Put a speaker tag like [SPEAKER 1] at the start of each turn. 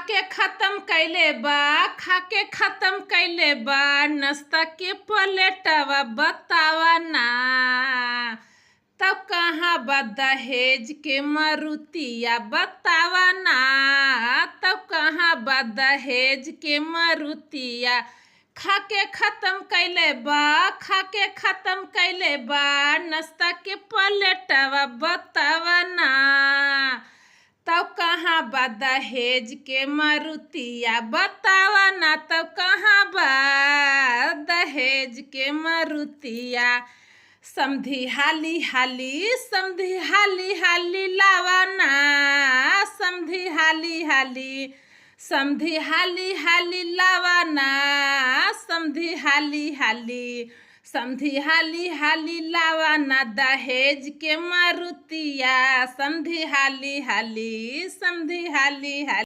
[SPEAKER 1] खाके खत्म कैले बा, खाके खत्म कैले बा नाश्ता के प्लेटवा बतावा ना। तब कहाँ बा दहेज के मारुतिया बतावा ना। तब कहाँ बा दहेज के मारुतिया। खाके खत्म कैले बा, खाके खत्म कैले बा नाश्ता के प्लेटवा बतावा ना। तब कहाँ बा दहेज के मारुतिया बतावा ना। तब कहाँ बा दहेज के मारुतिया। समधी हाली हाली, समधी हाली हाली लावा ना। समधी हाली हाली, समधी हाली हाली लावा ना। समधी हाली हाली, समधी हाली हाली लावा ना दहेज के मारुतिया। समधी हाली हाली, समधी हाली हाली।